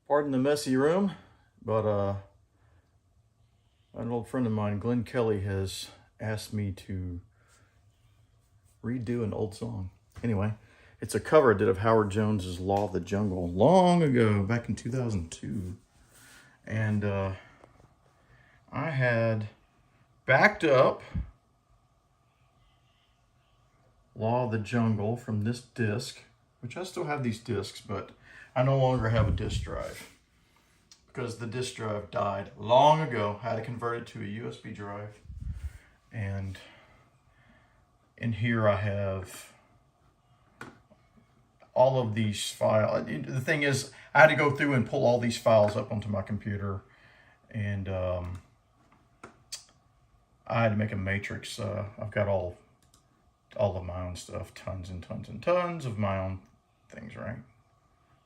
Pardon the messy room, but an old friend of mine, Glenn Kelly, has asked me to redo an old song. Anyway, it's a cover I did of Howard Jones's Law of the Jungle long ago, back in 2002. And I had backed up Law of the Jungle from this disc, which I still have these discs, but I no longer have a disc drive because the disc drive died long ago. I had to convert it to a USB drive. And in here I have all of these files. The thing is, I had to go through and pull all these files up onto my computer, and I had to make a matrix. I've got all of my own stuff, tons and tons and tons of my own things, right?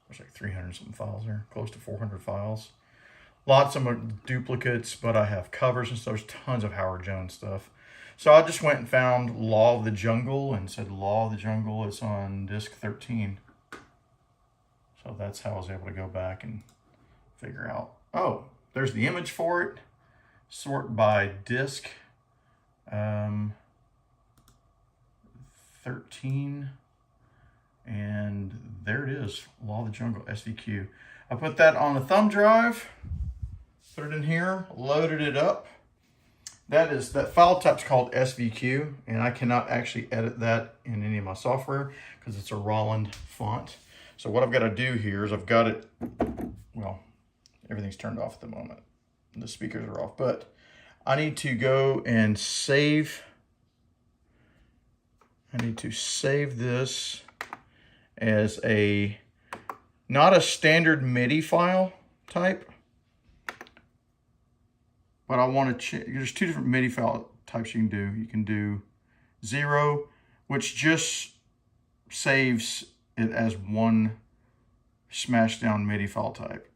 There's like 300 something files there, close to 400 files. Lots of them are duplicates, but I have covers and stuff. There's tons of Howard Jones stuff. So I just went and found Law of the Jungle and said Law of the Jungle is on disc 13. So that's how I was able to go back and figure out. Oh, there's the image for it. Sort by disc 13. And there it is, Law of the Jungle, SVQ. I put that on a thumb drive, put it in here, loaded it up. That file type's called SVQ, and I cannot actually edit that in any of my software because it's a Roland font. So what I've got to do here is I've got it, well, everything's turned off at the moment. The speakers are off, but I need to go and save. I need to save this as not a standard MIDI file type, but I want to there's two different MIDI file types you can do. You can do 0, which just saves it as one smashed down MIDI file type,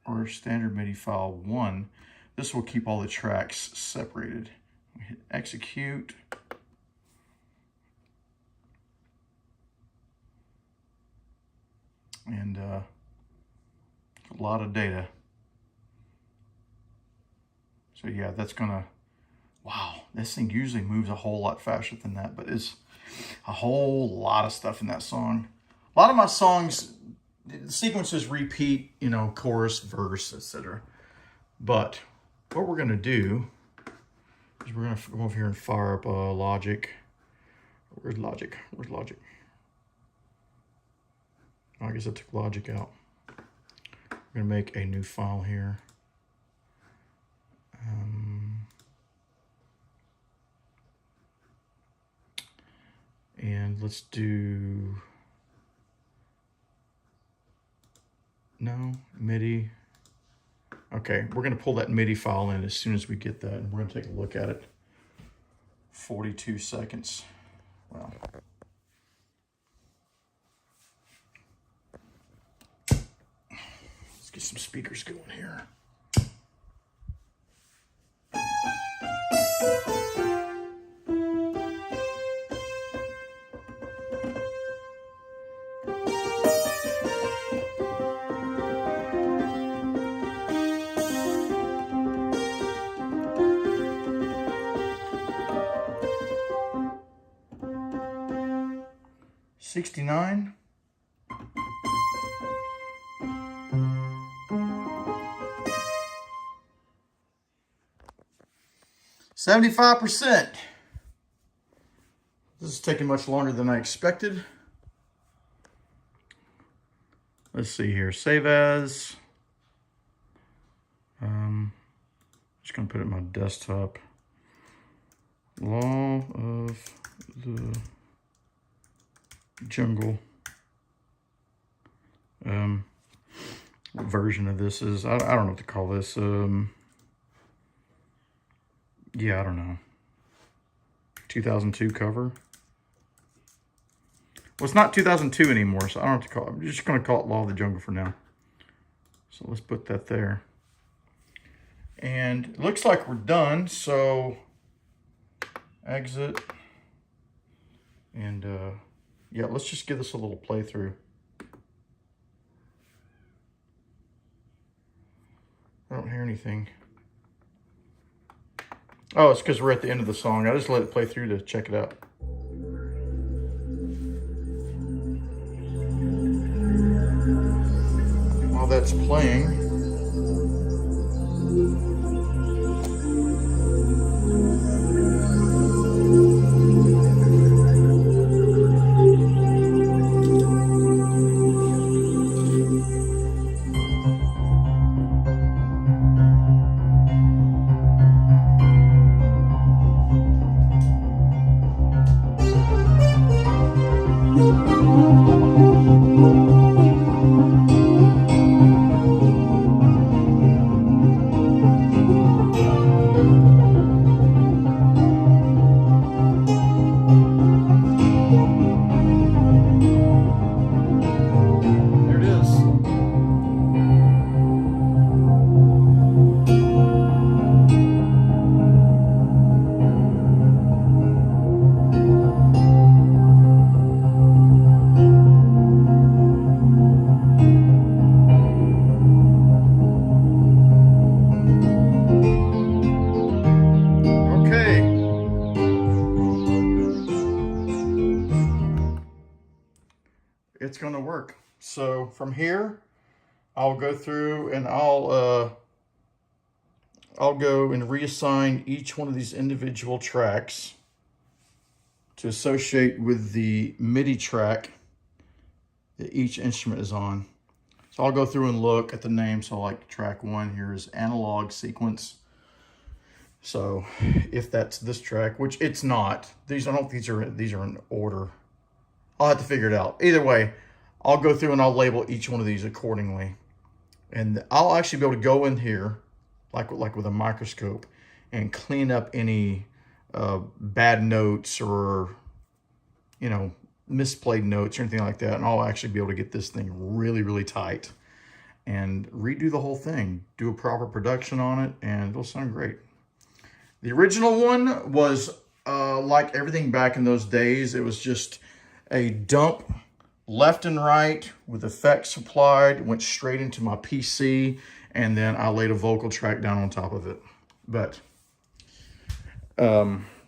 or standard MIDI file 1. This will keep all the tracks separated. Hit execute. And a lot of data. So yeah, that's gonna, wow, this thing usually moves a whole lot faster than that, but it's a whole lot of stuff in that song. A lot of my songs, the sequences repeat, you know, chorus, verse, etc. But what we're gonna do is we're gonna go over here and fire up Logic. Where's Logic? Where's Logic? I guess I took Logic out. I'm gonna make a new file here. And let's do, no, MIDI. Okay, we're gonna pull that MIDI file in as soon as we get that, and we're gonna take a look at it. 42 seconds. Wow. Get some speakers going here. $69. 75%. This is taking much longer than I expected. Let's see here. Save as. Just gonna put it in my desktop. Law of the Jungle. What version of this is? I don't know what to call this. Yeah, I don't know. 2002 cover. Well, it's not 2002 anymore, so I don't have to call it. I'm just going to call it Law of the Jungle for now. So let's put that there. And it looks like we're done, so exit. And yeah, let's just give this a little playthrough. don't hear anything. Oh, it's because we're at the end of the song. I just let it play through to check it out. While that's playing, it's going to work. So from here, I'll go through and I'll go and reassign each one of these individual tracks to associate with the MIDI track that each instrument is on. So I'll go through and look at the name. So like track 1 here is analog sequence. So if that's this track, which it's not, these are in order. I'll have to figure it out. Either way, I'll go through and I'll label each one of these accordingly. And I'll actually be able to go in here, like with a microscope, and clean up any bad notes or, you know, misplayed notes or anything like that. And I'll actually be able to get this thing really, really tight and redo the whole thing, do a proper production on it, and it'll sound great. The original one was like everything back in those days. It was just a dump left and right with effects applied, went straight into my PC, and then I laid a vocal track down on top of it. But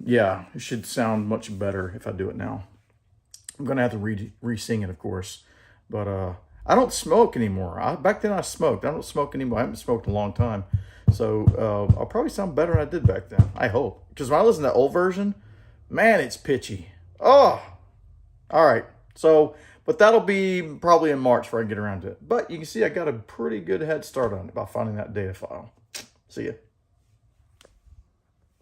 yeah, it should sound much better if I do it now. I'm gonna have to re-sing it, of course, but I don't smoke anymore. Back then I smoked. I don't smoke anymore. I haven't smoked in a long time. So I'll probably sound better than I did back then. I hope. Because when I listen to that old version, man, it's pitchy. Oh, all right. So, but that'll be probably in March before I get around to it. But you can see I got a pretty good head start on it by finding that data file. See ya.